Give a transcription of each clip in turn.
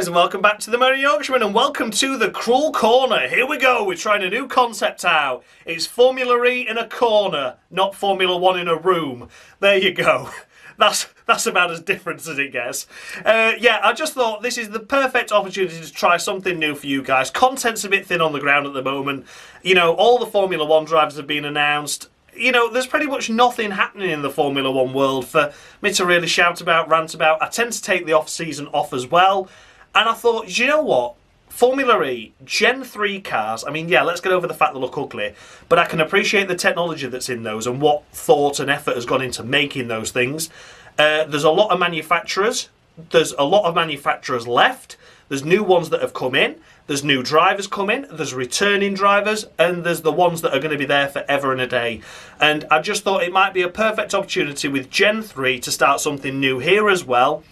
guys, and welcome back to the Merry Yorkshireman, and welcome to the Cruel Corner. Here we go, we're trying a new concept out. It's Formula E in a corner, not Formula 1 in a room. There you go. That's about as different as it gets. Yeah, I just thought this is the perfect opportunity to try something new for you guys. Content's a bit thin on the ground at the moment. You know, all the Formula 1 drivers have been announced. You know, there's pretty much nothing happening in the Formula 1 world for me to really shout about, rant about. I tend to take the off-season off as well. And I thought, you know what? Formula E, Gen 3 cars, I mean, yeah, let's get over the fact they look ugly, but I can appreciate the technology that's in those and what thought and effort has gone into making those things. There's a lot of manufacturers. There's a lot of manufacturers left. There's new ones that have come in. There's new drivers come in. There's returning drivers. And there's the ones that are going to be there forever and a day. And I just thought it might be a perfect opportunity with Gen 3 to start something new here as well.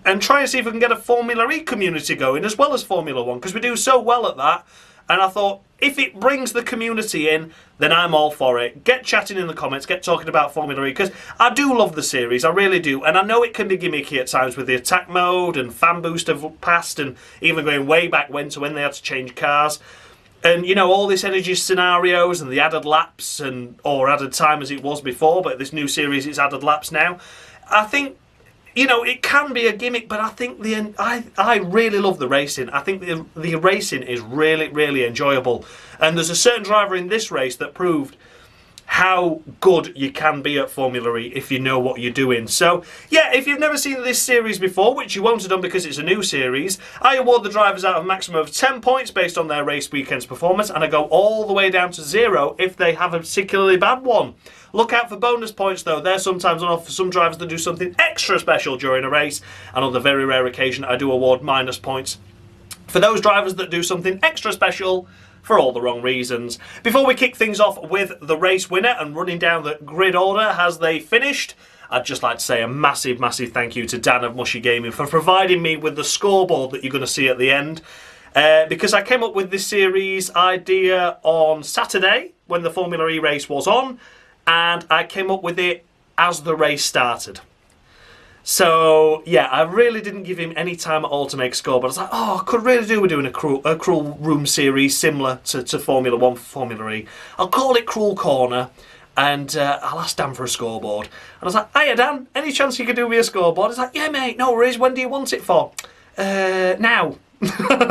And try and see if we can get a Formula E community going as well as Formula 1. Because we do so well at that. And I thought, if it brings the community in, then I'm all for it. Get chatting in the comments, get talking about Formula E, because I do love the series, I really do. And I know it can be gimmicky at times with the attack mode and fan boost of past, and even going way back when to when they had to change cars. And, you know, all this energy scenarios and the added laps, or added time as it was before, but this new series it's added laps now. I think, you know, it can be a gimmick, but I think I really love the racing. I think the racing is really, really enjoyable. And there's a certain driver in this race that proved how good you can be at Formula E if you know what you're doing. So, yeah, if you've never seen this series before, which you won't have done because it's a new series, I award the drivers out of a maximum of 10 points based on their race weekend's performance, and I go all the way down to 0 if they have a particularly bad one. Look out for bonus points, though. They're sometimes on offer for some drivers that do something extra special during a race, and on the very rare occasion, I do award minus points for those drivers that do something extra special for all the wrong reasons. Before we kick things off with the race winner and running down the grid order as they finished, I'd just like to say a massive, massive thank you to Dan of Mushy Gaming for providing me with the scoreboard that you're going to see at the end. Because I came up with this series idea on Saturday when the Formula E race was on, and I came up with it as the race started. So, yeah, I really didn't give him any time at all to make a score, but I was like, oh, I could really do with doing a Cruel Room series similar to Formula 1 for Formula E. I'll call it Cruel Corner, and I'll ask Dan for a scoreboard. And I was like, hiya, Dan, any chance you could do me a scoreboard? He's like, yeah, mate, no worries, when do you want it for? Now.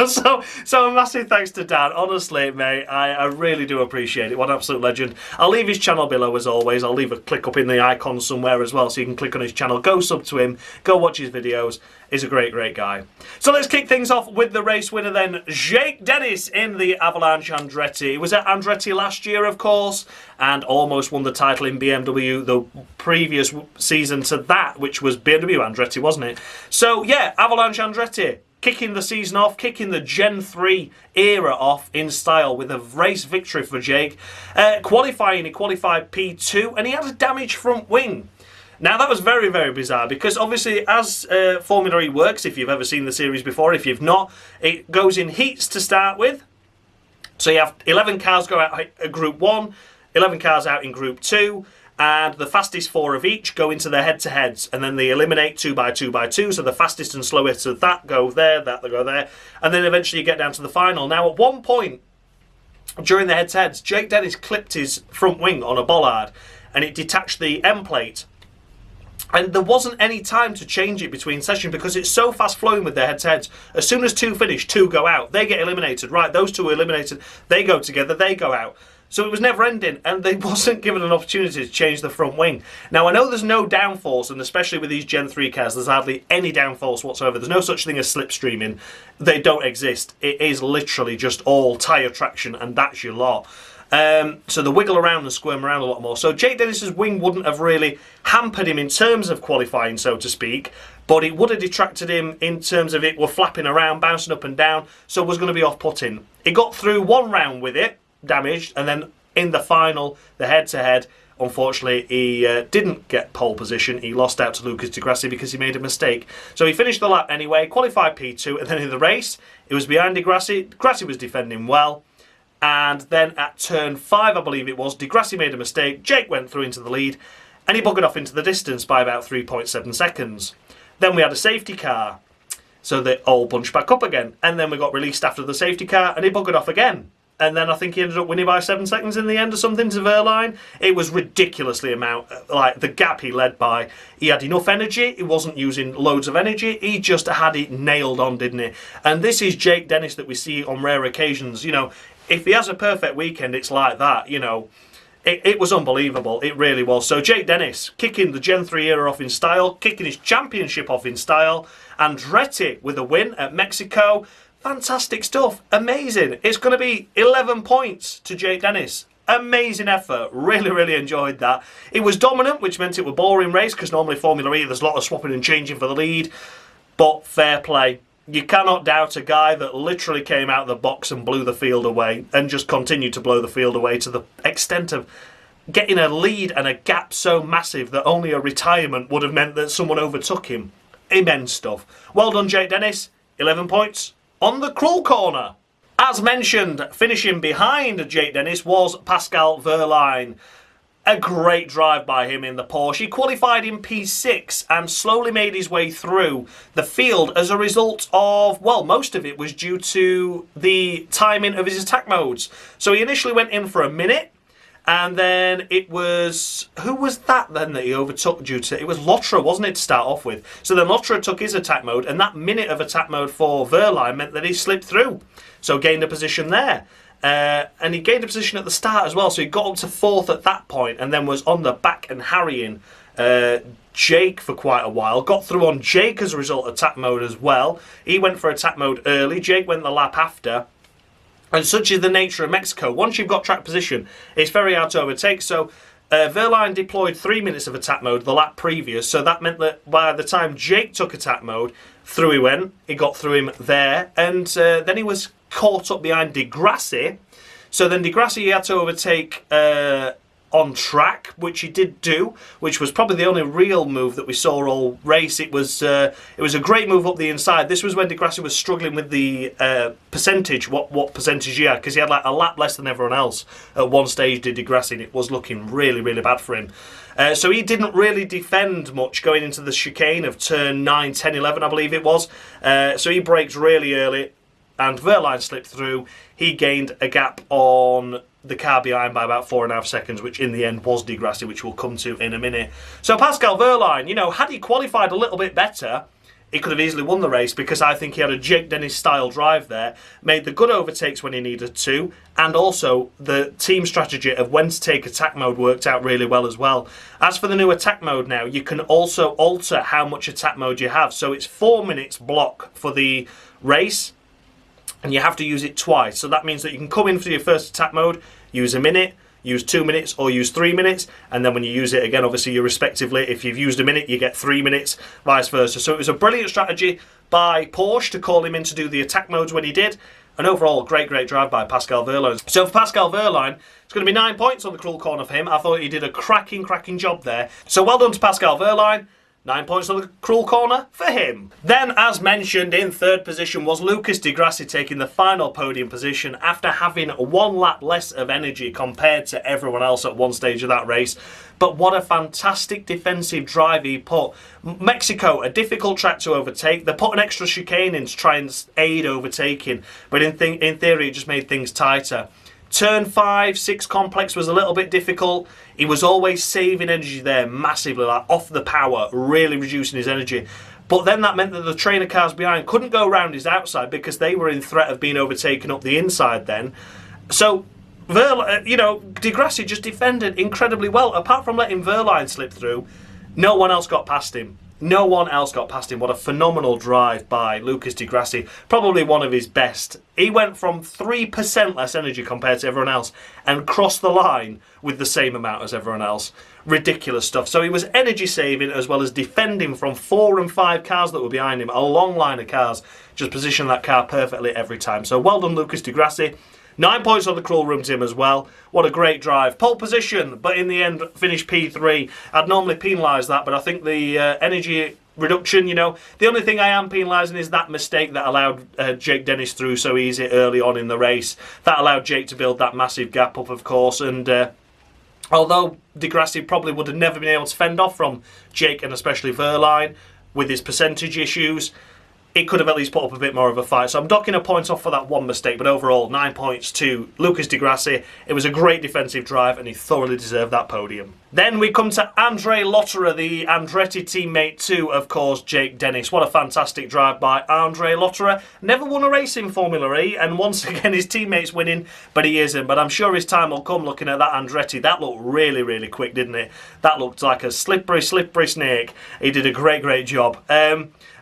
So a massive thanks to Dan. Honestly, mate, I really do appreciate it. What an absolute legend. I'll leave his channel below as always. I'll leave a click up in the icon somewhere as well so you can click on his channel. Go sub to him. Go watch his videos. He's a great, great guy. So let's kick things off with the race winner then. Jake Dennis in the Avalanche Andretti. He was at Andretti last year, of course, and almost won the title in BMW the previous season to that, which was BMW Andretti, wasn't it? So, yeah, Avalanche Andretti. Kicking the season off, kicking the Gen 3 era off in style with a race victory for Jake. Qualifying, he qualified P2 and he had a damaged front wing. Now that was very, very bizarre because obviously as Formula E works, if you've ever seen the series before, if you've not, it goes in heats to start with. So you have 11 cars go out Group 1, 11 cars out in Group 2, and the fastest 4 of each go into their head-to-heads, and then they eliminate 2 by 2 by 2, so the fastest and slowest of that go there, that they go there, and then eventually you get down to the final. Now at one point during the head-to-heads, Jake Dennis clipped his front wing on a bollard and it detached the end plate, and there wasn't any time to change it between sessions because it's so fast flowing with their head-to-heads. As soon as 2 finish, 2 go out, they get eliminated. Right, those 2 are eliminated, they go together, they go out. So it was never ending, and they wasn't given an opportunity to change the front wing. Now, I know there's no downforce, and especially with these Gen 3 cars, there's hardly any downforce whatsoever. There's no such thing as slipstreaming. They don't exist. It is literally just all tyre traction, and that's your lot. So they wiggle around and squirm around a lot more. So Jake Dennis's wing wouldn't have really hampered him in terms of qualifying, so to speak, but it would have detracted him in terms of it were flapping around, bouncing up and down, so it was going to be off-putting. He got through one round with it, damaged, and then in the final, the head-to-head, unfortunately, he didn't get pole position. He lost out to Lucas Di Grassi because he made a mistake. So he finished the lap anyway, qualified P2, and then in the race, it was behind Di Grassi. Grassi was defending well, and then at turn 5, I believe it was, Di Grassi made a mistake, Jake went through into the lead, and he buggered off into the distance by about 3.7 seconds. Then we had a safety car. So they all bunched back up again. And then we got released after the safety car and he buggered off again. And then I think he ended up winning by 7 seconds in the end or something to Wehrlein. It was ridiculously like the gap he led by. He had enough energy. He wasn't using loads of energy. He just had it nailed on, didn't he? And this is Jake Dennis that we see on rare occasions. You know, if he has a perfect weekend, it's like that, you know. It was unbelievable. It really was. So Jake Dennis kicking the Gen 3 era off in style, kicking his championship off in style. Andretti with a win at Mexico. Fantastic stuff. Amazing. It's going to be 11 points to Jake Dennis. Amazing effort. Really, really enjoyed that. It was dominant, which meant it was a boring race because normally Formula E there's a lot of swapping and changing for the lead. But fair play. You cannot doubt a guy that literally came out of the box and blew the field away and just continued to blow the field away to the extent of getting a lead and a gap so massive that only a retirement would have meant that someone overtook him. Immense stuff. Well done, Jake Dennis. 11 points on the cruel corner. As mentioned, finishing behind Jake Dennis was Pascal Wehrlein. A great drive by him in the Porsche. He qualified in P6 and slowly made his way through the field as a result of, well, most of it was due to the timing of his attack modes. So he initially went in for a minute, and then it was, who was that then that he overtook due to, it was Lotterer, wasn't it, to start off with? So then Lotterer took his attack mode, and that minute of attack mode for Wehrlein meant that he slipped through. So gained a position there. And he gained a position at the start as well, so he got up to 4th at that point and then was on the back and harrying Jake for quite a while. Got through on Jake as a result of attack mode as well. He went for attack mode early, Jake went the lap after. And such is the nature of Mexico. Once you've got track position, it's very hard to overtake. So Wehrlein deployed 3 minutes of attack mode the lap previous, so that meant that by the time Jake took attack mode, through he went, he got through him there, and then he was caught up behind Grassi. So then Grassi had to overtake on track, which he did do, which was probably the only real move that we saw all race. It was a great move up the inside. This was when Grassi was struggling with the percentage, what percentage he had, because he had like a lap less than everyone else at one stage, did Grassi, and it was looking really, really bad for him. So he didn't really defend much going into the chicane of turn 9, 10, 11, I believe it was. So he braked really early, and Wehrlein slipped through. He gained a gap on the car behind by about 4.5 seconds, which in the end was Grassi, which we'll come to in a minute. So Pascal Wehrlein, you know, had he qualified a little bit better, he could have easily won the race, because I think he had a Jake Dennis style drive there, made the good overtakes when he needed to, and also the team strategy of when to take attack mode worked out really well as well. As for the new attack mode now, you can also alter how much attack mode you have. So it's 4 minutes block for the race, and you have to use it twice. So that means that you can come in for your first attack mode, use a minute, use 2 minutes, or use 3 minutes, and then when you use it again, obviously you respectively, if you've used a minute, you get 3 minutes, vice versa. So it was a brilliant strategy by Porsche to call him in to do the attack modes when he did. And overall, great drive by Pascal Wehrlein. So for Pascal Wehrlein, it's going to be 9 points on the cruel corner for him. I thought he did a cracking job there. So well done to Pascal Wehrlein. 9 points on the cruel corner for him. Then, as mentioned, in third position was Lucas Di Grassi, taking the final podium position after having 1 lap less of energy compared to everyone else at one stage of that race. But what a fantastic defensive drive he put. Mexico, a difficult track to overtake. They put an extra chicane in to try and aid overtaking, but in theory it just made things tighter. Turn 5, 6 complex was a little bit difficult. He was always saving energy there massively, like off the power, really reducing his energy. But then that meant that the trainer cars behind couldn't go around his outside because they were in threat of being overtaken up the inside then. So, Di Grassi just defended incredibly well. Apart from letting Wehrlein slip through, no one else got past him. No one else got past him. What a phenomenal drive by Lucas Di Grassi. Probably one of his best. He went from 3% less energy compared to everyone else and crossed the line with the same amount as everyone else. Ridiculous stuff. So he was energy saving as well as defending from 4 and 5 cars that were behind him. A long line of cars. Just positioned that car perfectly every time. So well done, Lucas Di Grassi. 9 points on the cruel room to him as well. What a great drive. Pole position, but in the end finished P3. I'd normally penalise that, but I think the energy reduction, the only thing I am penalising is that mistake that allowed Jake Dennis through so easy early on in the race. That allowed Jake to build that massive gap up, of course, and although Di Grassi probably would have never been able to fend off from Jake and especially Wehrlein with his percentage issues, it could have at least put up a bit more of a fight. So I'm docking a point off for that one mistake, but overall, 9 points to Lucas Di Grassi. It was a great defensive drive, and he thoroughly deserved that podium. Then we come to Andre Lotterer, the Andretti teammate to, of course, Jake Dennis. What a fantastic drive by Andre Lotterer. Never won a race in Formula E, and once again his teammate's winning, but he isn't. But I'm sure his time will come looking at that Andretti. That looked really, really quick, didn't it? That looked like a slippery, slippery snake. He did a great, great job.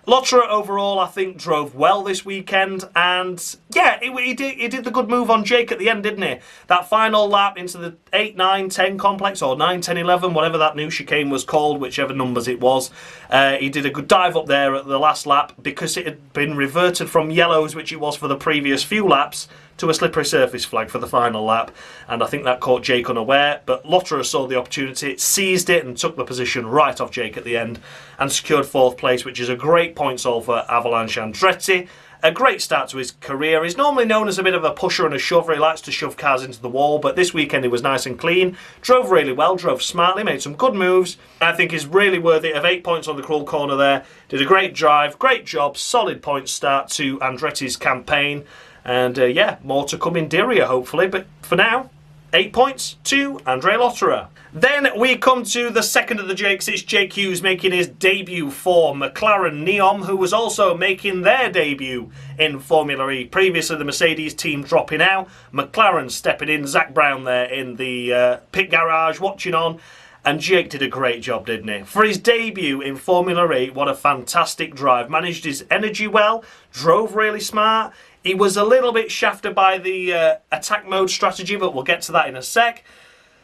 Lotterer overall, I think, drove well this weekend, and yeah, he did the good move on Jake at the end, didn't he? That final lap into the 8, 9, 10 complex, or 9, 10, 11, whatever that new chicane was called, whichever numbers it was. He did a good dive up there at the last lap because it had been reverted from yellows, which it was for the previous few laps, to a slippery surface flag for the final lap, and I think that caught Jake unaware, but Lotterer saw the opportunity, seized it and took the position right off Jake at the end and secured 4th place, which is a great points haul for Avalanche Andretti. A great start to his career. He's normally known as a bit of a pusher and a shover. He likes to shove cars into the wall, but this weekend he was nice and clean. Drove really well, drove smartly, made some good moves. I think he's really worthy of 8 points on the cruel corner there. Did a great drive, great job, solid point start to Andretti's campaign. And yeah, more to come in Diriyah, hopefully. But for now, 8 points to Andre Lotterer. Then we come to the second of the Jakes. It's Jake Hughes making his debut for McLaren Neom, who was also making their debut in Formula E. Previously, the Mercedes team dropping out. McLaren stepping in. Zach Brown there in the pit garage watching on. And Jake did a great job, didn't he? For his debut in Formula E, what a fantastic drive. Managed his energy well, drove really smart. He was a little bit shafted by the attack mode strategy, but we'll get to that in a sec.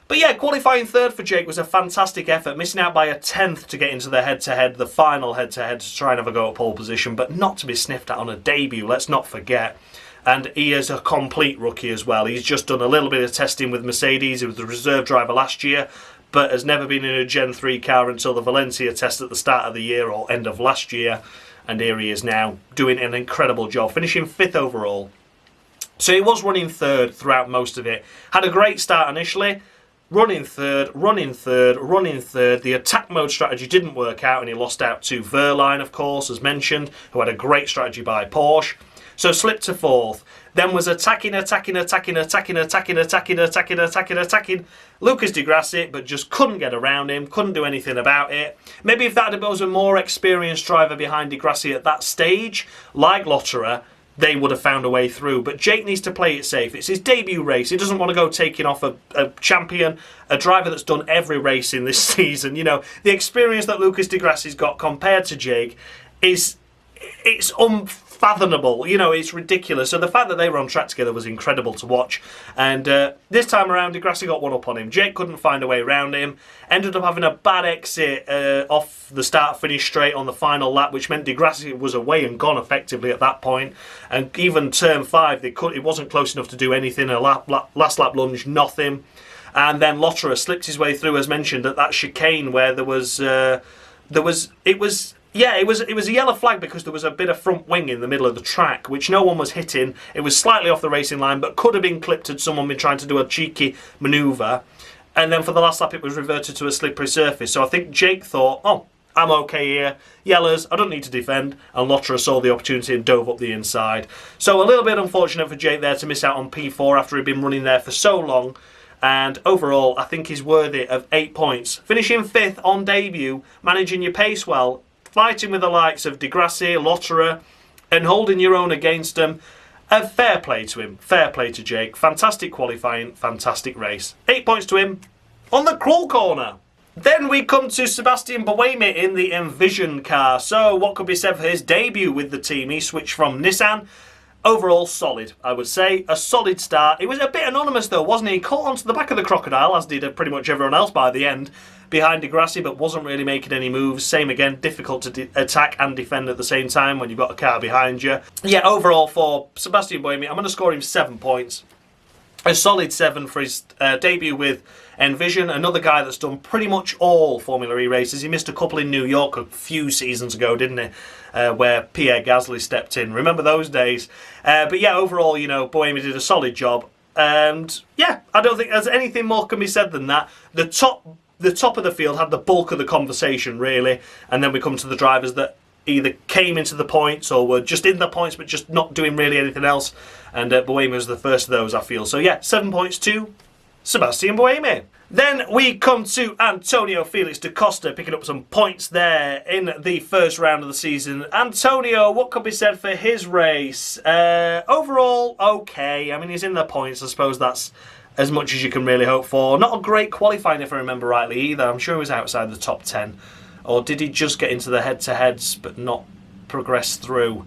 But yeah, qualifying third for Jake was a fantastic effort, missing out by a 10th to get into the head-to-head, the final head-to-head, to try and have a go at pole position, but not to be sniffed at on a debut, let's not forget. And he is a complete rookie as well. He's just done a little bit of testing with Mercedes. He was the reserve driver last year, but has never been in a Gen 3 car until the Valencia test at the start of the year or end of last year. And here he is now, doing an incredible job, finishing 5th overall. So he was running third throughout most of it. Had a great start initially, running third, running third, running third. The attack mode strategy didn't work out, and he lost out to Wehrlein, of course, as mentioned, who had a great strategy by Porsche. So slipped to 4th. Then was attacking Lucas Di Grassi, but just couldn't get around him, couldn't do anything about it. Maybe if that was a more experienced driver behind Di Grassi at that stage, like Lotterer, they would have found a way through. But Jake needs to play it safe. It's his debut race. He doesn't want to go taking off a champion, a driver that's done every race in this season. You know, the experience that Lucas Di Grassi's got compared to Jake it's unfathomable. You know, it's ridiculous. So the fact that they were on track together was incredible to watch. And this time around, Di Grassi got one up on him. Jake couldn't find a way around him. Ended up having a bad exit off the start-finish straight on the final lap, which meant Di Grassi was away and gone effectively at that point. And even turn 5, it wasn't close enough to do anything. A last lap lunge, nothing. And then Lotterer slipped his way through, as mentioned, at that chicane where it was a yellow flag because there was a bit of front wing in the middle of the track, which no one was hitting. It was slightly off the racing line, but could have been clipped had someone been trying to do a cheeky manoeuvre. And then for the last lap, it was reverted to a slippery surface. So I think Jake thought, oh, I'm okay here. Yellows, I don't need to defend. And Lotterer saw the opportunity and dove up the inside. So a little bit unfortunate for Jake there to miss out on P4 after he'd been running there for so long. And overall, I think he's worthy of 8 points. Finishing 5th on debut, managing your pace well, fighting with the likes of Di Grassi, Lotterer, and holding your own against them. Fair play to him. Fair play to Jake. Fantastic qualifying, fantastic race. 8 points to him on the crawl corner. Then we come to Sebastian Buemi in the Envision car. So what could be said for his debut with the team? He switched from Nissan. Overall, solid, I would say. A solid start. It was a bit anonymous, though, wasn't he? He caught onto the back of the crocodile, as did pretty much everyone else by the end, behind Di Grassi, but wasn't really making any moves. Same again, difficult to attack and defend at the same time when you've got a car behind you. Yeah, overall for Sebastian Buemi, I'm going to score him 7 points. A solid 7 for his debut with Envision, another guy that's done pretty much all Formula E races. He missed a couple in New York a few seasons ago, didn't he? Where Pierre Gasly stepped in. Remember those days? But yeah, overall, you know, Buemi did a solid job. And yeah, I don't think there's anything more can be said than that. The top of the field had the bulk of the conversation, really. And then we come to the drivers that either came into the points or were just in the points but just not doing really anything else. And Buemi was the first of those, I feel. So yeah, 7 points to Sebastian Buemi. Then we come to Antonio Felix da Costa, picking up some points there in the first round of the season. Antonio, what could be said for his race? Overall, okay. I mean, he's in the points. I suppose that's as much as you can really hope for. Not a great qualifying, if I remember rightly, either. I'm sure he was outside the top 10. Or did he just get into the head-to-heads but not progress through?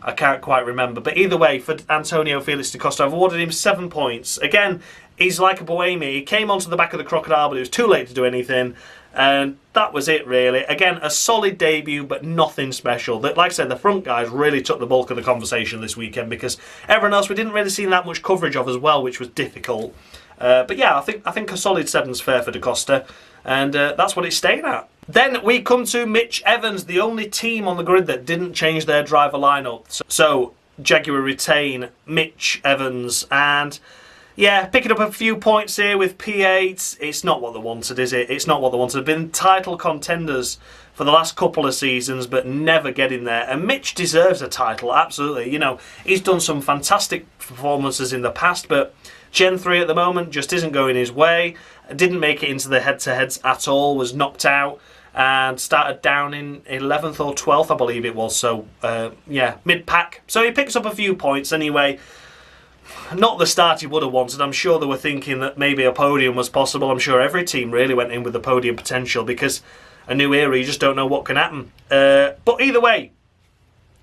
I can't quite remember. But either way, for Antonio Felix da Costa, I've awarded him 7 points. Again, he's like a Buemi. He came onto the back of the crocodile, but it was too late to do anything. And that was it, really. Again, a solid debut, but nothing special. Like I said, the front guys really took the bulk of the conversation this weekend because everyone else we didn't really see that much coverage of as well, which was difficult. But yeah, I think a solid 7's fair for da Costa. And that's what it's staying at. Then we come to Mitch Evans, the only team on the grid that didn't change their driver lineup. So Jaguar retain Mitch Evans, and yeah, picking up a few points here with P8. It's not what they wanted, is it? It's not what they wanted. They've been title contenders for the last couple of seasons, but never getting there. And Mitch deserves a title, absolutely. You know, he's done some fantastic performances in the past, but Gen 3 at the moment just isn't going his way. Didn't make it into the head-to-heads at all, was knocked out, and started down in 11th or 12th, I believe it was. So, yeah, mid-pack. So he picks up a few points anyway. Not the start he would have wanted. I'm sure they were thinking that maybe a podium was possible. I'm sure every team really went in with the podium potential because a new era, you just don't know what can happen. But either way,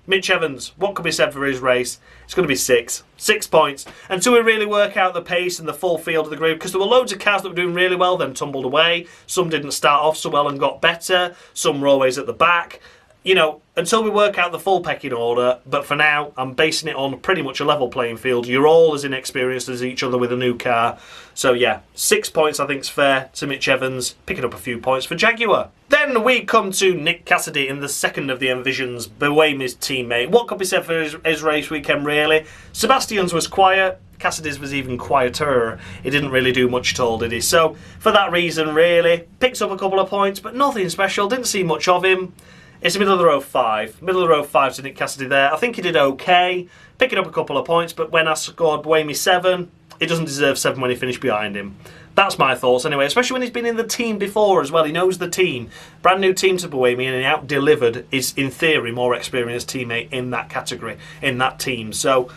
Mitch Evans, what could be said for his race? It's going to be 6. 6 points. Until we really work out the pace and the full field of the group, because there were loads of cars that were doing really well, then tumbled away. Some didn't start off so well and got better. Some were always at the back. You know, until we work out the full pecking order, but for now, I'm basing it on pretty much a level playing field. You're all as inexperienced as each other with a new car. So yeah, 6 points I think is fair to Mitch Evans, picking up a few points for Jaguar. Then we come to Nick Cassidy in the second of the Envisions, Buemi's teammate. What could be said for his race weekend, really? Sebastian's was quiet. Cassidy's was even quieter. He didn't really do much at all, did he? So, for that reason, really, picks up a couple of points, but nothing special. Didn't see much of him. It's a middle of the row 5. Middle of the row 5 to Nick Cassidy there. I think he did okay, picking up a couple of points, but when I scored Buemi 7, he doesn't deserve 7 when he finished behind him. That's my thoughts anyway, especially when he's been in the team before as well. He knows the team. Brand new team to Buemi, and he out-delivered his, in theory, more experienced teammate in that category, in that team. So,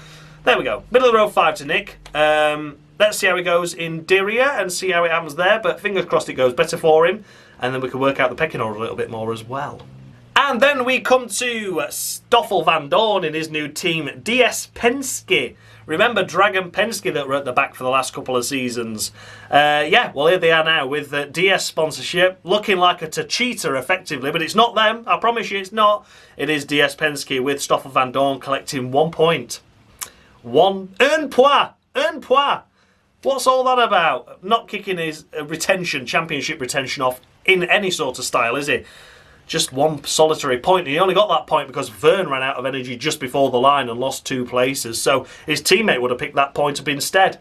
there we go. Middle of the row 5 to Nick. Let's see how he goes in Diriyah and see how it happens there, but fingers crossed it goes better for him, and then we can work out the pecking order a little bit more as well. And then we come to Stoffel Vandoorne in his new team, DS Penske. Remember Dragon Penske that were at the back for the last couple of seasons? Yeah, well here they are now with DS sponsorship, looking like a Tachita effectively, but it's not them, I promise you it's not. It is DS Penske with Stoffel Vandoorne collecting 1 point. Un point! What's all that about? Not kicking his championship retention off in any sort of style, is he? Just 1 solitary point. He only got that point because Vergne ran out of energy just before the line and lost 2 places. So his teammate would have picked that point up instead.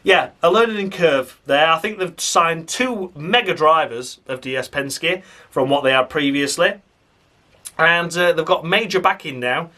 Yeah, a learning curve there. I think they've signed 2 mega drivers of DS Penske from what they had previously. And they've got major backing now.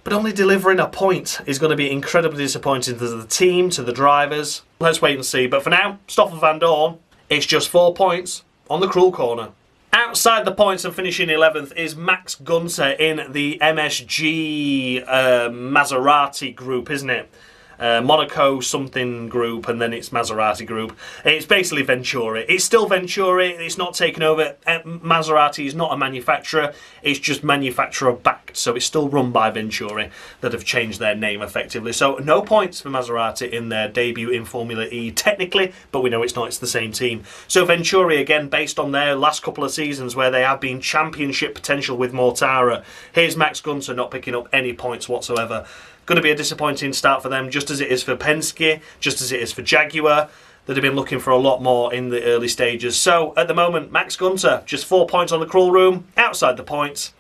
But only delivering a point is going to be incredibly disappointing to the team, to the drivers. Let's wait and see. But for now, Stoffel Vandoorne, it's just 4 points on the cruel corner. Outside the points and finishing 11th is Max Gunther in the MSG Maserati group, isn't it? Monaco something group, and then it's Maserati group. It's basically Venturi. It's still Venturi. It's not taken over. Maserati is not a manufacturer. It's just manufacturer backed. So it's still run by Venturi that have changed their name effectively. So no points for Maserati in their debut in Formula E technically, but we know it's not. It's the same team. So Venturi, again, based on their last couple of seasons where they have been championship potential with Mortara. Here's Max Gunther not picking up any points whatsoever. Going to be a disappointing start for them, just as it is for Penske, just as it is for Jaguar, that have been looking for a lot more in the early stages. So, at the moment, Max Gunther, just 4 points on the crawl room, outside the points.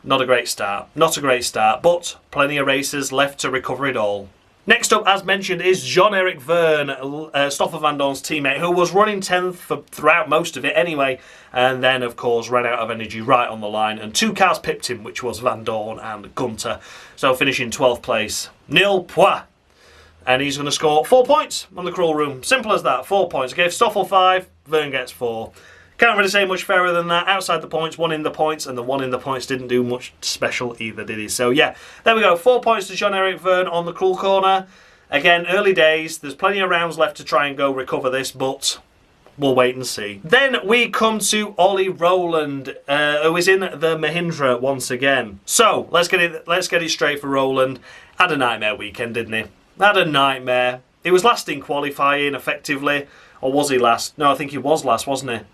Not a great start. Not a great start, but plenty of races left to recover it all. Next up, as mentioned, is Jean-Eric Vergne, Stoffel Vandoorne's teammate, who was running 10th throughout most of it anyway, and then, of course, ran out of energy right on the line, and 2 cars pipped him, which was Vandoorne and Gunther. So finishing 12th place, nil point. And he's going to score 4 points on the Cruel Room. Simple as that, 4 points. I gave Stoffel 5, Vergne gets 4. Can't really say much fairer than that. Outside the points, 1 in the points, and the 1 in the points didn't do much special either, did he? So yeah, there we go. 4 points to Jean-Eric Vergne on the Cruel Corner. Again, early days. There's plenty of rounds left to try and go recover this, but we'll wait and see. Then we come to Ollie Rowland, who is in the Mahindra once again. So let's get it straight for Rowland. Had a nightmare weekend, didn't he? Had a nightmare. He was last in qualifying effectively, or was he last? No, I think he was last, wasn't he?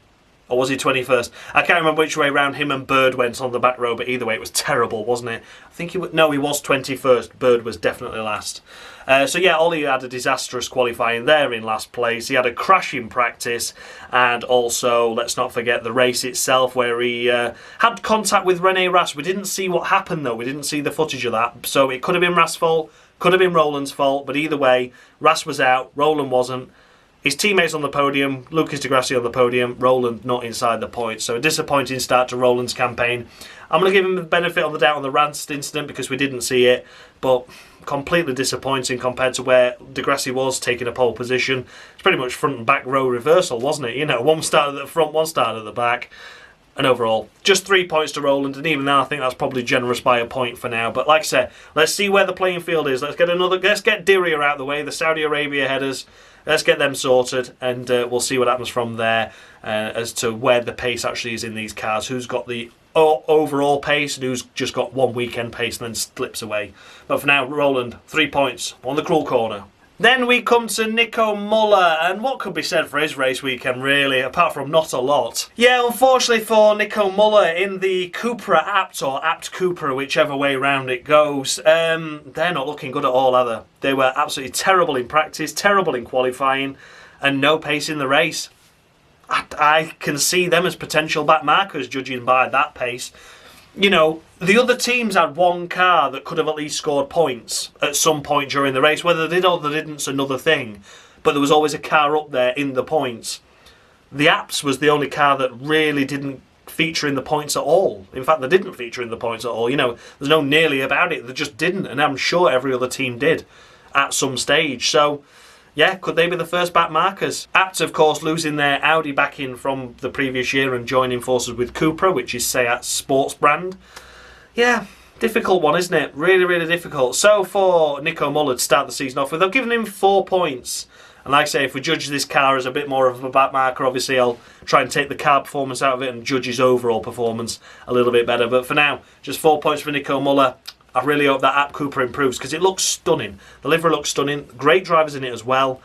Or was he 21st? I can't remember which way round him and Bird went on the back row, but either way it was terrible, wasn't it? I think he was 21st. Bird was definitely last. So yeah, Ollie had a disastrous qualifying there in last place. He had a crash in practice, and also, let's not forget the race itself where he had contact with Rene Rast. We didn't see what happened though. We didn't see the footage of that. So it could have been Rast's fault, could have been Rowland's fault, but either way, Rast was out, Rowland wasn't. His teammates on the podium, Lucas Di Grassi on the podium, Rowland not inside the points. So a disappointing start to Rowland's campaign. I'm going to give him the benefit of the doubt on the Rast incident because we didn't see it, but completely disappointing compared to where Di Grassi was taking a pole position. It's pretty much front and back row reversal, wasn't it? You know, one started at the front, one started at the back. And overall, just 3 points to Rowland, and even now I think that's probably generous by a point for now. But like I said, let's see where the playing field is. Let's get Diriyah out of the way, the Saudi Arabia headers. Let's get them sorted, and we'll see what happens from there as to where the pace actually is in these cars. Who's got the overall pace and who's just got one weekend pace and then slips away. But for now, Rowland, 3 points on the Cruel Corner. Then we come to Nico Muller, and what could be said for his race weekend really, apart from not a lot. Yeah, unfortunately for Nico Muller in the Cupra Apt, or Apt Cupra, whichever way round it goes, they're not looking good at all, are they? They were absolutely terrible in practice, terrible in qualifying, and no pace in the race. I can see them as potential back markers, judging by that pace. You know, the other teams had one car that could have at least scored points at some point during the race. Whether they did or they didn't is another thing. But there was always a car up there in the points. The Apps was the only car that really didn't feature in the points at all. In fact, they didn't feature in the points at all. You know, there's no nearly about it. They just didn't. And I'm sure every other team did at some stage. So, yeah, could they be the first back markers? Apt, of course, losing their Audi backing from the previous year and joining forces with Cupra, which is Seat's sports brand. Yeah, difficult one, isn't it? Really, really difficult. So for Nico Muller to start the season off with, I've given him 4 points. And like I say, if we judge this car as a bit more of a back marker, obviously I'll try and take the car performance out of it and judge his overall performance a little bit better. But for now, just 4 points for Nico Muller. I really hope that Apt Cooper improves because it looks stunning. The livery looks stunning. Great drivers in it as well.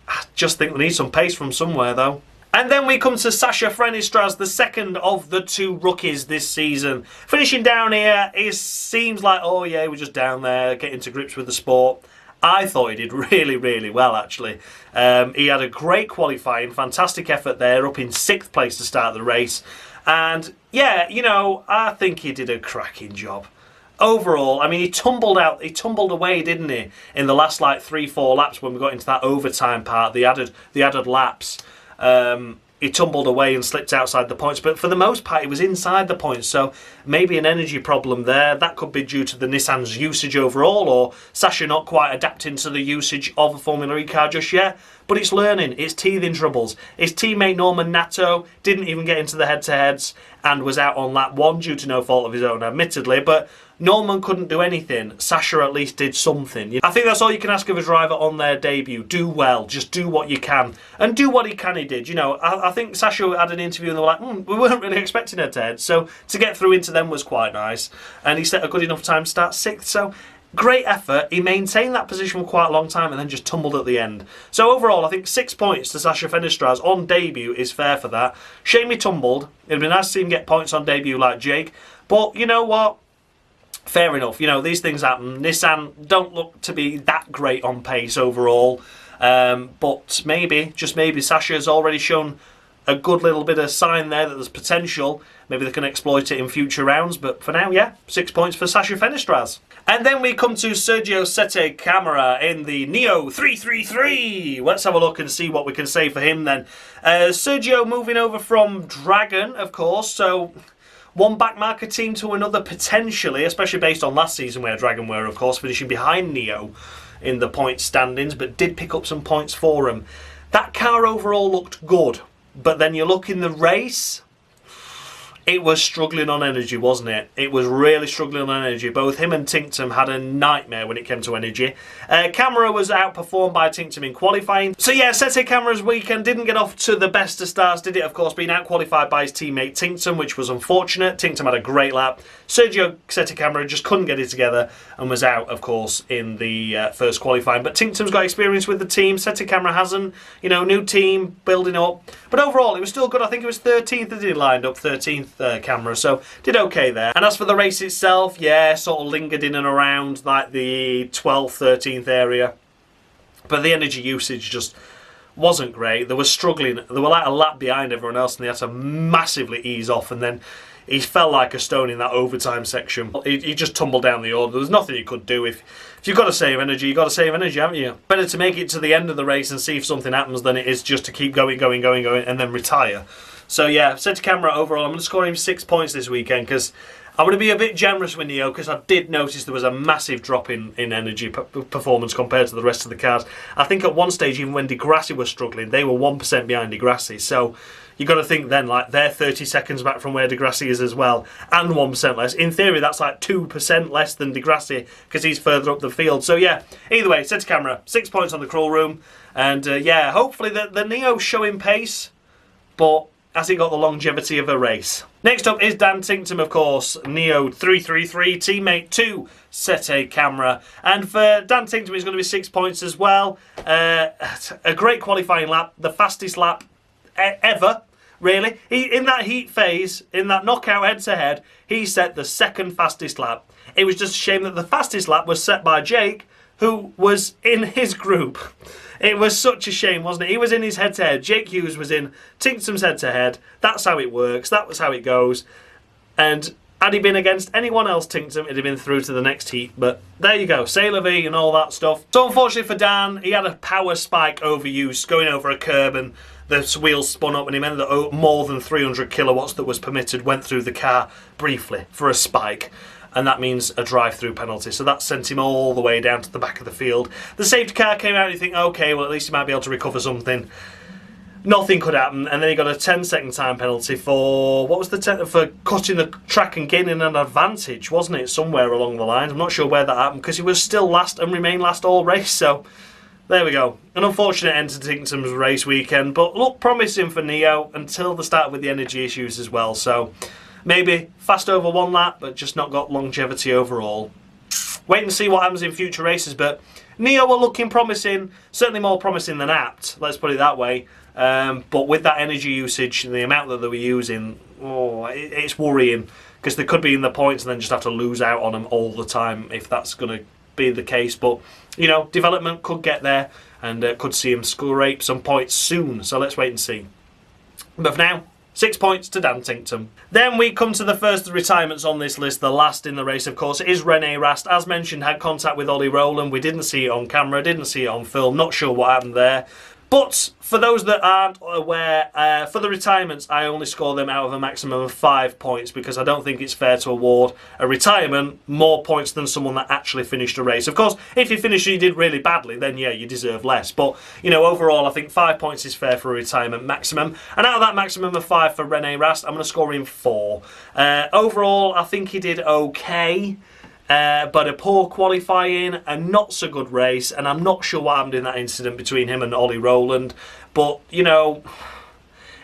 I just think they need some pace from somewhere though. And then we come to Sacha Fenestraz, the second of the 2 rookies this season. Finishing down here, it seems like, oh yeah, we're just down there getting to grips with the sport. I thought he did really, really well actually. He had a great qualifying, fantastic effort there, up in 6th place to start the race. And yeah, you know, I think he did a cracking job. Overall, I mean, he tumbled away, didn't he, in the last like 3-4 laps when we got into that overtime part, the added laps. He tumbled away and slipped outside the points, but for the most part he was inside the points, so maybe an energy problem there. That could be due to the Nissan's usage overall, or Sacha not quite adapting to the usage of a Formula E car just yet. But it's learning, it's teething troubles. His teammate Norman Nato didn't even get into the head-to-heads and was out on lap 1 due to no fault of his own, admittedly, but Norman couldn't do anything. Sacha at least did something. I think that's all you can ask of a driver on their debut. Do well. Just do what you can. And do what he can, he did. You know, I think Sacha had an interview and they were like, we weren't really expecting head-to-head. So to get through into them was quite nice. And he set a good enough time to start 6th. So great effort. He maintained that position for quite a long time and then just tumbled at the end. So overall, I think 6 points to Sacha Fenestraz on debut is fair for that. Shame he tumbled. It'd be nice to see him get points on debut like Jake. But you know what? Fair enough. You know, these things happen. Nissan don't look to be that great on pace overall. But maybe, just maybe, Sacha has already shown a good little bit of sign there that there's potential. Maybe they can exploit it in future rounds, but for now, yeah, 6 points for Sacha Fenestraz. And then we come to Sergio Sette Camara in the Neo 333. Let's have a look and see what we can say for him then. Sergio moving over from Dragon, of course, so one backmarker team to another potentially, especially based on last season where Dragon were, of course, finishing behind Neo in the point standings, but did pick up some points for him. That car overall looked good, but then you look in the race, it was struggling on energy, wasn't it? It was really struggling on energy. Both him and Ticktum had a nightmare when it came to energy. Camara was outperformed by Ticktum in qualifying. So yeah, Sette Camara's weekend didn't get off to the best of starts, did it? Of course, being out-qualified by his teammate Ticktum, which was unfortunate. Ticktum had a great lap. Sergio Sette Camara just couldn't get it together and was out, of course, in the first qualifying. But Ticktum's got experience with the team. Sette Camara hasn't. You know, new team, building up. But overall, it was still good. I think it was 13th that he lined up, 13th Camara, so did okay there. And as for the race itself, yeah, sort of lingered in and around like the 12th, 13th area. But the energy usage just wasn't great. They were struggling. They were like a lap behind everyone else, and they had to massively ease off, and then he fell like a stone in that overtime section. He just tumbled down the order. There was nothing you could do. If you've got to save energy, you've got to save energy, haven't you? Better to make it to the end of the race and see if something happens than it is just to keep going, and then retire. So yeah, Sette Camara overall, I'm going to score him 6 points this weekend because I'm going to be a bit generous with Neo because I did notice there was a massive drop in energy performance compared to the rest of the cars. I think at one stage, even when Grassi was struggling, they were 1% behind Grassi. So you've got to think then, like, they're 30 seconds back from where Grassi is as well, and 1% less. In theory, that's like 2% less than Grassi because he's further up the field. So yeah, either way, Sette Camara, 6 points on the crawl room. And yeah, hopefully the Neo's showing pace, but has he got the longevity of a race? Next up is Dan Ticktum, of course, Neo 333, teammate to Sette Camara. And for Dan Ticktum, he's going to be 6 points as well. A great qualifying lap, the fastest lap ever, really. In that heat phase, in that knockout head-to-head, he set the second fastest lap. It was just a shame that the fastest lap was set by Jake, who was in his group. It was such a shame, wasn't it? He was in his head-to-head. Jake Hughes was in Ticktum's head-to-head. That's how it works. That was how it goes. And had he been against anyone else, Ticktum, it'd have been through to the next heat. But there you go, C'est la vie and all that stuff. So unfortunately for Dan, he had a power spike overuse going over a curb, and the wheels spun up, and he meant that more than 300 kilowatts that was permitted went through the car briefly for a spike. And that means a drive-through penalty. So that sent him all the way down to the back of the field. The safety car came out and you think, okay, well, at least he might be able to recover something. Nothing could happen. And then he got a 10-second time penalty for, what was the for cutting the track and gaining an advantage, wasn't it? Somewhere along the line. I'm not sure where that happened because he was still last and remained last all race. So there we go. An unfortunate end to Ticktum's race weekend. But look promising for Neo until the start with the energy issues as well. So maybe fast over one lap, but just not got longevity overall. Wait and see what happens in future races, but Neo are looking promising, certainly more promising than apt, let's put it that way. But with that energy usage and the amount that they were using, it's worrying, because they could be in the points and then just have to lose out on them all the time if that's going to be the case. But, you know, development could get there and could see him scrape some points soon, so let's wait and see. But for now, 6 points to Dan Ticktum. Then we come to the first of the retirements on this list. The last in the race, of course, is Rene Rast. As mentioned, had contact with Rowland. We didn't see it on camera, didn't see it on film. Not sure what happened there. But for those that aren't aware, for the retirements, I only score them out of a maximum of 5 points because I don't think it's fair to award a retirement more points than someone that actually finished a race. Of course, if you finish and you did really badly, then yeah, you deserve less. But, you know, overall, I think 5 points is fair for a retirement maximum. And out of that maximum of 5 for Rene Rast, I'm going to score him 4. Overall, I think he did okay. But a poor qualifying, a not so good race, and I'm not sure what happened in that incident between him and Rowland. But, you know,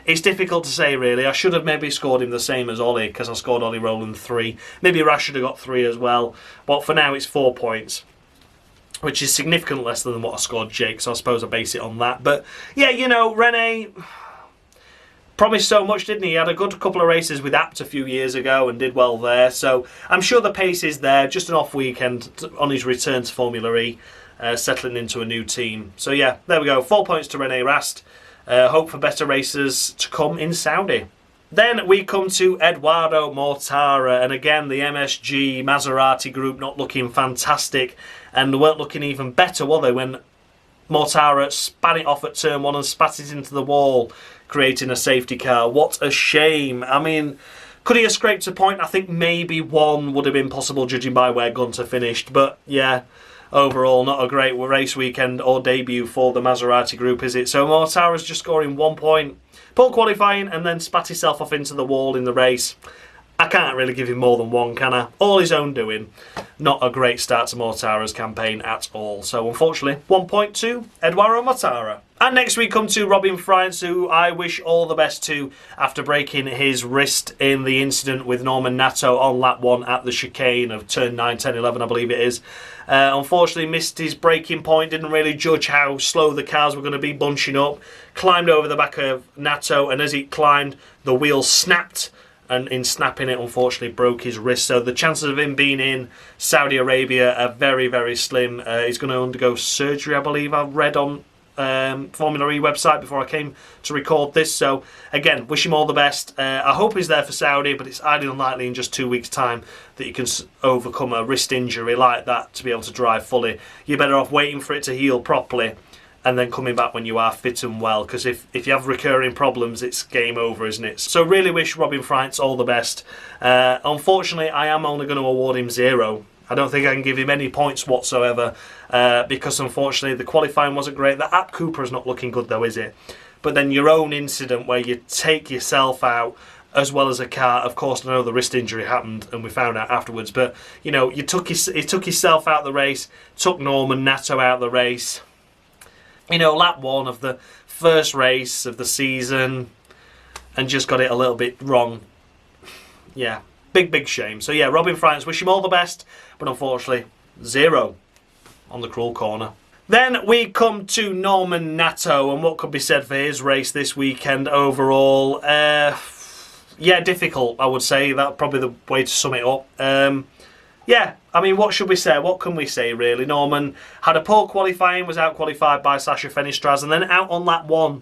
it's difficult to say really. I should have maybe scored him the same as Ollie because I scored Rowland 3. Maybe Rast should have got 3 as well. But for now it's 4 points, which is significantly less than what I scored Jake, so I suppose I base it on that. But yeah, you know, Rene promised so much, didn't he? He had a good couple of races with Apt a few years ago and did well there. So I'm sure the pace is there. Just an off weekend on his return to Formula E, settling into a new team. So yeah, there we go. 4 points to Rene Rast. Hope for better races to come in Saudi. Then we come to Edoardo Mortara, and again the MSG Maserati group not looking fantastic, and weren't looking even better, were they, when Mortara span it off at turn 1 and spat it into the wall, creating a safety car. What a shame. I mean, could he have scraped a point? I think maybe 1 would have been possible, judging by where Gunther finished, but yeah, overall not a great race weekend or debut for the Maserati group, is it? So Mortara's just scoring 1 point. Poor qualifying, and then spat himself off into the wall in the race. I can't really give him more than 1, can I? All his own doing. Not a great start to Mortara's campaign at all. So unfortunately, 1 point to Edoardo Mortara. And next we come to Robin Frijns, who I wish all the best to after breaking his wrist in the incident with Norman Nato on lap 1 at the chicane of turn 9, 10, 11, I believe it is. Unfortunately missed his braking point, didn't really judge how slow the cars were going to be bunching up. Climbed over the back of Nato, and as he climbed, the wheel snapped. And in snapping it, unfortunately, broke his wrist. So the chances of him being in Saudi Arabia are very, very slim. He's going to undergo surgery, I believe I've read on Formula E website before I came to record this. So, again, wish him all the best. I hope he's there for Saudi, but it's highly unlikely in just 2 weeks' time that you can overcome a wrist injury like that to be able to drive fully. You're better off waiting for it to heal properly and then coming back when you are fit and well, because if you have recurring problems, it's game over, isn't it? So really wish Robin Frijns all the best. Unfortunately, I am only going to award him 0. I don't think I can give him any points whatsoever, because unfortunately the qualifying wasn't great. The app Cooper is not looking good though, is it? But then your own incident where you take yourself out as well as a car, of course I know the wrist injury happened and we found out afterwards, but you know, he took yourself out of the race, took Norman Nato out of the race. You know, lap 1 of the first race of the season, and just got it a little bit wrong. Yeah, big shame. So yeah, Robin Frijns, wish him all the best, but unfortunately 0 on the cruel corner. Then we come to Norman Nato, and what could be said for his race this weekend overall. Yeah, difficult, I would say. That's probably the way to sum it up. Yeah, I mean, what should we say? What can we say, really? Norman had a poor qualifying, was out-qualified by Sacha Fenestraz, and then out on lap 1,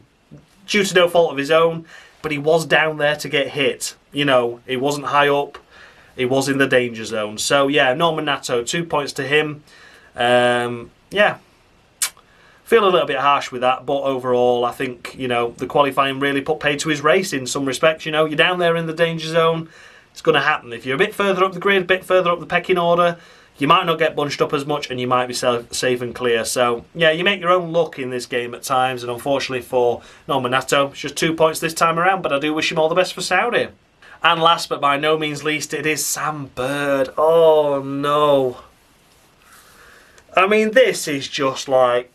due to no fault of his own, but he was down there to get hit. You know, he wasn't high up, he was in the danger zone. So, yeah, Norman Nato, 2 points to him. Yeah, feel a little bit harsh with that, but overall, I think, you know, the qualifying really put paid to his race in some respects. You know, you're down there in the danger zone. It's going to happen. If you're a bit further up the grid, a bit further up the pecking order, you might not get bunched up as much and you might be safe and clear. So, yeah, you make your own luck in this game at times, and unfortunately for Norman Nato, it's just 2 points this time around, but I do wish him all the best for Saudi. And last but by no means least, it is Sam Bird. Oh, no. I mean, this is just like,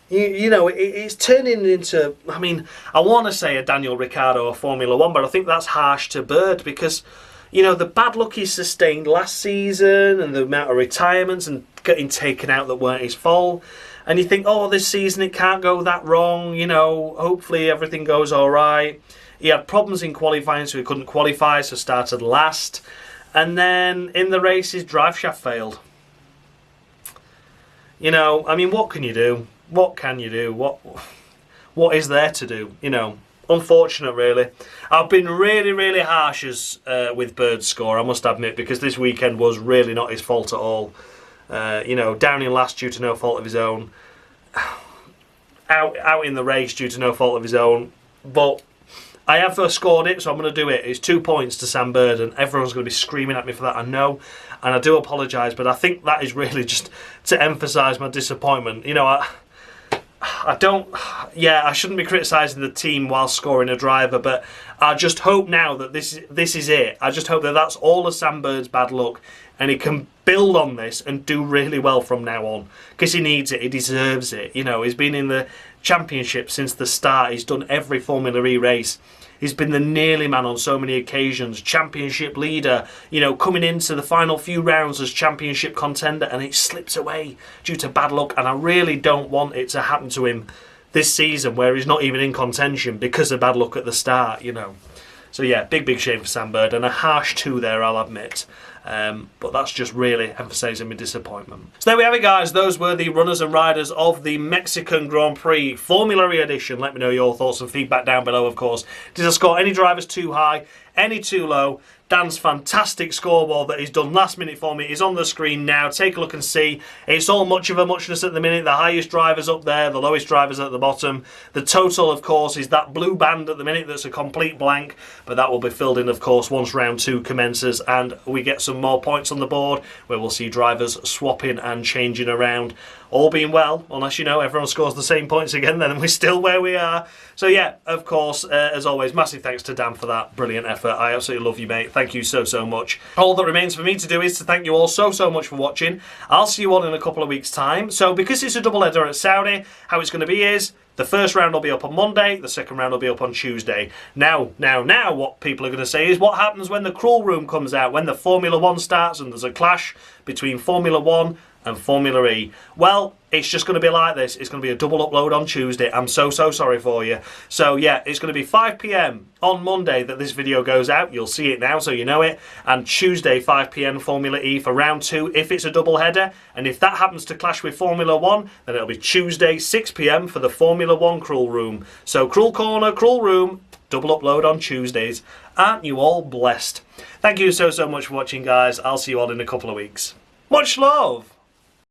you know, it's turning into, I mean, I want to say a Daniel Ricciardo or Formula 1, but I think that's harsh to Bird because, you know, the bad luck he sustained last season and the amount of retirements and getting taken out that weren't his fault. And you think, oh, this season it can't go that wrong, you know, hopefully everything goes all right. He had problems in qualifying, so he couldn't qualify, so started last. And then in the race, his drive shaft failed. You know, I mean, what can you do? What can you do? What is there to do? You know, unfortunate, really. I've been really harsh with Bird's score, I must admit, because this weekend was really not his fault at all. You know, down in last due to no fault of his own. Out in the race due to no fault of his own. But I have scored it, so I'm going to do it. It's 2 points to Sam Bird, and everyone's going to be screaming at me for that, I know. And I do apologise, but I think that is really just to emphasise my disappointment. You know, I don't, yeah, I shouldn't be criticising the team while scoring a driver, but I just hope now that this is it. I just hope that that's all of Sam Bird's bad luck and he can build on this and do really well from now on because he needs it, he deserves it. You know, he's been in the championship since the start, he's done every Formula E race. He's been the nearly man on so many occasions, championship leader, you know, coming into the final few rounds as championship contender, and it slips away due to bad luck. And I really don't want it to happen to him this season where he's not even in contention because of bad luck at the start, you know. So yeah, big shame for Sam Bird, and a harsh 2 there, I'll admit. But that's just really emphasising my disappointment. So there we have it, guys. Those were the runners and riders of the Mexican Grand Prix Formula E edition. Let me know your thoughts and feedback down below, of course. Did I score any drivers too high, any too low? Dan's fantastic scoreboard that he's done last minute for me is on the screen now. Take a look and see. It's all much of a muchness at the minute. The highest drivers up there, the lowest drivers at the bottom. The total, of course, is that blue band at the minute that's a complete blank, but that will be filled in, of course, once round 2 commences and we get some more points on the board where we'll see drivers swapping and changing around. All being well, unless, you know, everyone scores the same points again, then we're still where we are. So yeah, of course, as always, massive thanks to Dan for that brilliant effort. I absolutely love you, mate. Thank you so, so much. All that remains for me to do is to thank you all so, so much for watching. I'll see you all in a couple of weeks' time. So because it's a double header at Saudi, how it's going to be is the first round will be up on Monday, the second round will be up on Tuesday. Now, what people are going to say is what happens when the Crawl Room comes out, when the Formula 1 starts and there's a clash between Formula 1 and Formula E. Well, it's just going to be like this. It's going to be a double upload on Tuesday. I'm so, so sorry for you. So yeah, it's going to be 5 PM on Monday that this video goes out. You'll see it now, so you know it. And Tuesday, 5 PM Formula E for round 2, if it's a double header. And if that happens to clash with Formula 1, then it'll be Tuesday, 6 PM for the Formula 1 Crawl Room. So Crawl Corner, Crawl Room, double upload on Tuesdays. Aren't you all blessed? Thank you so, so much for watching, guys. I'll see you all in a couple of weeks. Much love!